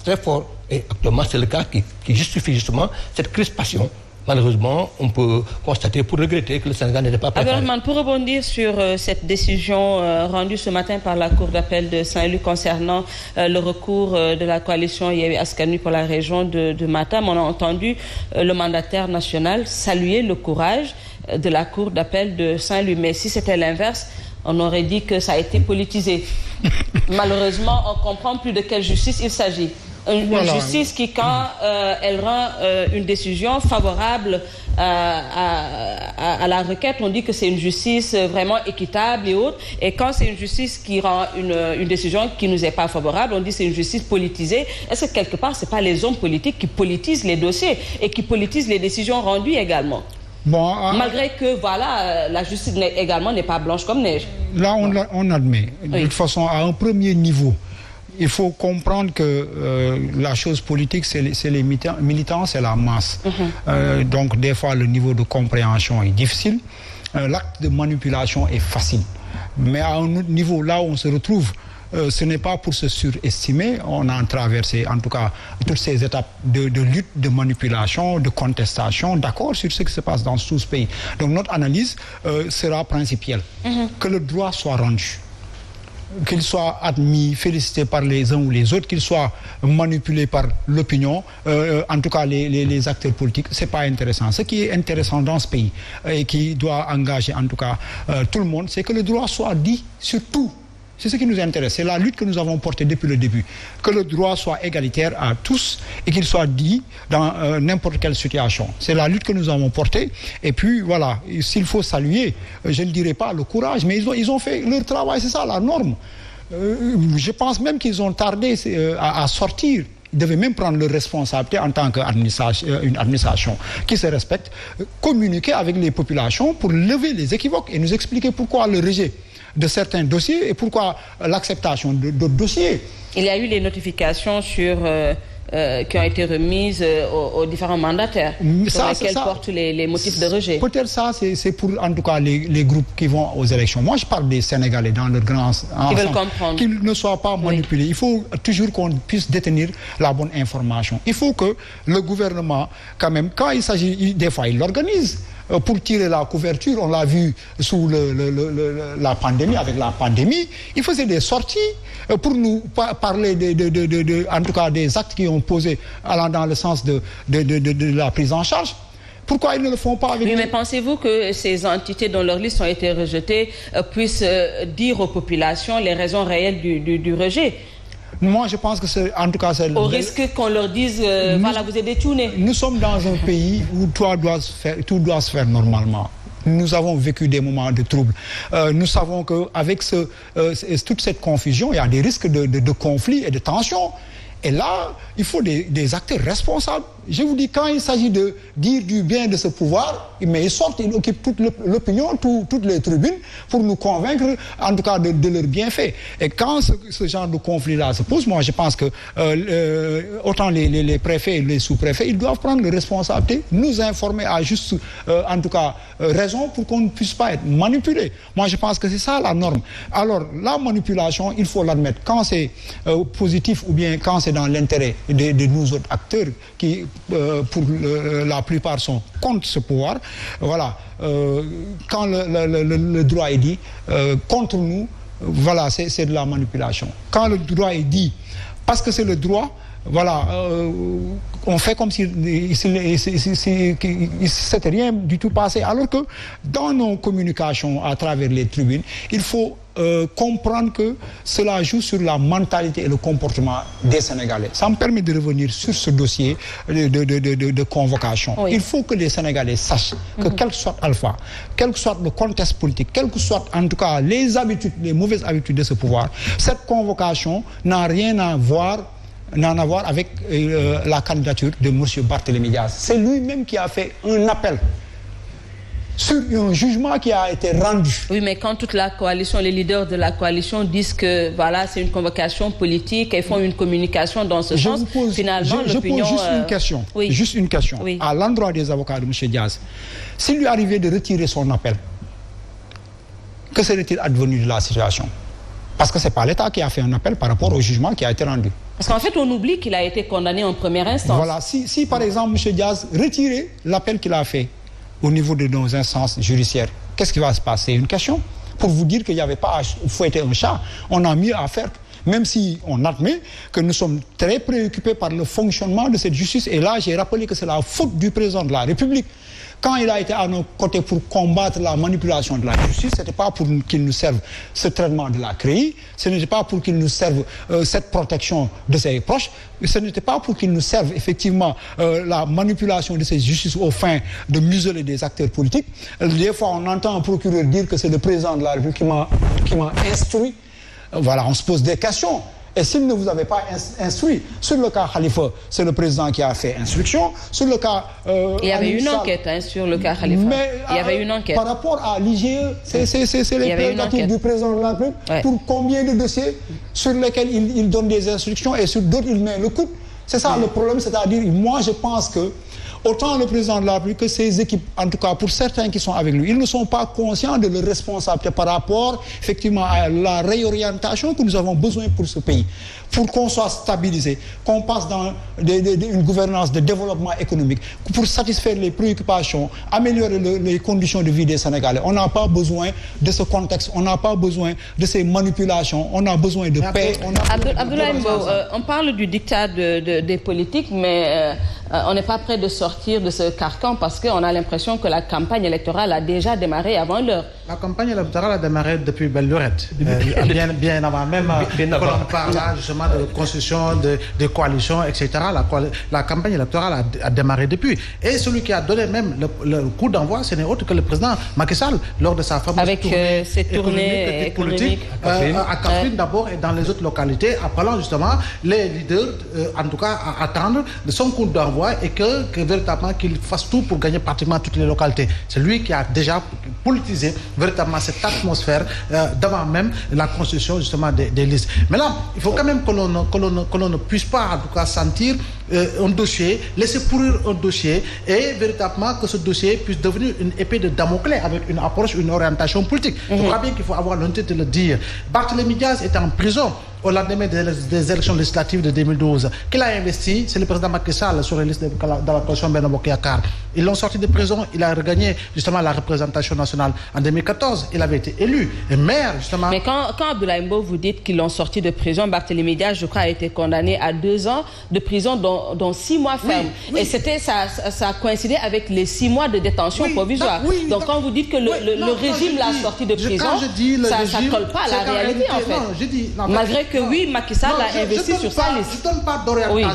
très fort. Et actuellement, c'est le cas qui justifie justement cette crispation. Malheureusement, on peut constater, pour regretter, que le Sénégal n'était pas préparé. Abdourahmane, pour rebondir sur cette décision rendue ce matin par la Cour d'appel de Saint-Louis concernant le recours de la coalition Yewwi Askan Wi pour la région de Matam, on a entendu le mandataire national saluer le courage de la Cour d'appel de Saint-Louis. Mais si c'était l'inverse, on aurait dit que ça a été politisé. Malheureusement, on comprend plus de quelle justice il s'agit. Une justice qui, quand elle rend une décision favorable à la requête, on dit que c'est une justice vraiment équitable et autres. Et quand c'est une justice qui rend une décision qui nous est pas favorable, on dit que c'est une justice politisée. Est-ce que quelque part, c'est pas les hommes politiques qui politisent les dossiers et qui politisent les décisions rendues également? Bon, malgré que la justice également n'est pas blanche comme neige. Là, on admet. De toute façon, à un premier niveau, il faut comprendre que la chose politique, c'est les militants, c'est la masse. Donc, des fois, le niveau de compréhension est difficile. L'acte de manipulation est facile. Mais à un autre niveau, là où on se retrouve, ce n'est pas pour se surestimer. On a traversé, en tout cas, toutes ces étapes de lutte, de manipulation, de contestation, d'accord, sur ce qui se passe dans tout ce pays. Donc, notre analyse sera principielle. Que le droit soit rendu. Qu'il soit admis, félicité par les uns ou les autres, qu'il soit manipulé par l'opinion, en tout cas les acteurs politiques, c'est pas intéressant. Ce qui est intéressant dans ce pays et qui doit engager en tout cas tout le monde, c'est que le droit soit dit sur tout. C'est ce qui nous intéresse. C'est la lutte que nous avons portée depuis le début. Que le droit soit égalitaire à tous et qu'il soit dit dans n'importe quelle situation. C'est la lutte que nous avons portée. Et puis, voilà, s'il faut saluer, je ne dirais pas le courage, mais ils ont fait leur travail, c'est ça la norme. Je pense même qu'ils ont tardé à sortir. Ils devaient même prendre leurs responsabilités en tant qu'une administration qui se respecte, communiquer avec les populations pour lever les équivoques et nous expliquer pourquoi le rejet de certains dossiers et pourquoi l'acceptation d'autres dossiers. Il y a eu les notifications qui ont été remises aux différents mandataires sur lesquels portent les motifs de rejet. Peut-être ça, c'est pour en tout cas les groupes qui vont aux élections. Moi, je parle des Sénégalais dans leur grand ensemble. Ils veulent comprendre. Qu'ils ne soient pas manipulés. Il faut toujours qu'on puisse détenir la bonne information. Il faut que le gouvernement, quand même, quand il s'agit, des fois, il l'organise. Pour tirer la couverture, on l'a vu sous la pandémie, avec la pandémie, il faisait des sorties pour nous parler en tout cas des actes qui ont posé allant dans le sens de la prise en charge. Pourquoi ils ne le font pas avec... Oui, mais pensez-vous que ces entités dont leurs listes ont été rejetées puissent dire aux populations les raisons réelles du rejet? Moi, je pense que c'est, en tout cas, c'est... Au risque qu'on leur dise, voilà, vous êtes détournés. Nous sommes dans un pays où tout doit se faire normalement. Nous avons vécu des moments de trouble. Nous savons qu'avec toute cette confusion, il y a des risques de conflits et de tensions. Et là, il faut des acteurs responsables. Je vous dis, quand il s'agit de dire du bien de ce pouvoir, mais ils sortent, ils occupent toute l'opinion, toutes les tribunes, pour nous convaincre, en tout cas, de leurs bienfaits. Et quand ce genre de conflit-là se pose, moi, je pense que autant les préfets et les sous-préfets, ils doivent prendre les responsabilités, nous informer à juste, en tout cas, raison pour qu'on ne puisse pas être manipulé. Moi, je pense que c'est ça la norme. Alors, la manipulation, il faut l'admettre. Quand c'est positif ou bien quand c'est dans l'intérêt de nous autres acteurs qui, pour la plupart, sont contre ce pouvoir, voilà, quand le droit est dit contre nous, voilà, c'est de la manipulation. Quand le droit est dit parce que c'est le droit, voilà, on fait comme si c'était rien du tout passé. Alors que dans nos communications à travers les tribunes, il faut comprendre que cela joue sur la mentalité et le comportement des Sénégalais. Ça me permet de revenir sur ce dossier de convocation. Oui. Il faut que les Sénégalais sachent que quel que soit Alpha, quel que soit le contexte politique, quelles que soient en tout cas les habitudes, les mauvaises habitudes de ce pouvoir, cette convocation n'a rien à voir avec la candidature de M. Barthélémy Diaz. C'est lui-même qui a fait un appel sur un jugement qui a été rendu. Oui, mais quand toute la coalition, les leaders de la coalition disent que voilà, c'est une convocation politique et font une communication dans ce sens, finalement, l'opinion... Je pose juste une question, oui. Juste une question, oui. À l'endroit des avocats de M. Diaz. S'il lui arrivait de retirer son appel, que serait-il advenu de la situation? Parce que ce n'est pas l'État qui a fait un appel par rapport au jugement qui a été rendu. Parce qu'en fait, on oublie qu'il a été condamné en première instance. Voilà. Si par exemple, M. Diaz retirait l'appel qu'il a fait au niveau de nos instances judiciaires, qu'est-ce qui va se passer? Une question. Pour vous dire qu'il n'y avait pas à fouetter un chat, on a mieux à faire. Même si on admet que nous sommes très préoccupés par le fonctionnement de cette justice. Et là, j'ai rappelé que c'est la faute du président de la République. Quand il a été à nos côtés pour combattre la manipulation de la justice, ce n'était pas pour qu'il nous serve ce traitement de la CREI, ce n'était pas pour qu'il nous serve cette protection de ses proches, ce n'était pas pour qu'il nous serve effectivement la manipulation de cette justice aux fins de museler des acteurs politiques. Des fois, on entend un procureur dire que c'est le président de la République qui m'a instruit. Voilà, on se pose des questions. Et s'il ne vous avait pas instruit, sur le cas Khalifa, c'est le président qui a fait instruction. Sur le cas... il y avait une enquête sur le cas Khalifa. Mais, il y avait une enquête. Par rapport à l'IGE, c'est les prérogatives du président de la République. Ouais. Pour combien de dossiers sur lesquels il donne des instructions et sur d'autres il met le coup. C'est ça le problème, c'est-à-dire, moi je pense que autant le président de la République que ses équipes, en tout cas pour certains qui sont avec lui, ils ne sont pas conscients de leur responsabilité par rapport effectivement à la réorientation que nous avons besoin pour ce pays. Pour qu'on soit stabilisé, qu'on passe dans une gouvernance de développement économique, pour satisfaire les préoccupations, améliorer les conditions de vie des Sénégalais. On n'a pas besoin de ce contexte, on n'a pas besoin de ces manipulations, on a besoin de paix. Abdoulaye Mbow, on parle du dictat des politiques, mais on n'est pas prêt de sortir de ce carcan parce qu'on a l'impression que la campagne électorale a déjà démarré avant l'heure. La campagne électorale a démarré depuis belle lurette, bien avant même qu'on parle là, justement de constitution, de coalition, etc. La campagne électorale a démarré depuis. Et celui qui a donné même le coup d'envoi, ce n'est autre que le président Macky Sall lors de sa fameuse tournée économique à Kaffrine d'abord et dans les autres localités, appelant justement les leaders, en tout cas, à attendre de son coup d'envoi et que véritablement qu'il fasse tout pour gagner pratiquement toutes les localités. C'est lui qui a déjà politisé véritablement cette atmosphère d'avant même la constitution justement des listes. Mais là, il faut quand même que l'on ne puisse pas en tout cas sentir un dossier, laisser pourrir un dossier et véritablement que ce dossier puisse devenir une épée de Damoclès avec une approche, une orientation politique. Je crois bien qu'il faut avoir l'honnêteté de le dire. Barthélémy Diaz était en prison au lendemain des élections législatives de 2012. Qui l'a investi? C'est le président Macky Sall sur les listes de la coalition Benno Bokk Yakaar. Ils l'ont sorti de prison, il a regagné justement la représentation nationale en 2014. Il avait été élu maire justement. Mais quand Abdoulaye Mbow vous dites qu'ils l'ont sorti de prison, Barthélémy Diaz, je crois, a été condamné à 2 ans de prison, dont 6 mois ferme. Oui. Et ça a coïncidé avec les 6 mois de détention provisoire. Donc quand vous dites que le régime l'a sorti de prison, ça ne colle pas à la réalité en fait. Non, je dis, malgré que oui, Macky Sall a investi sur sa liste. Je ne donne pas d'orientation.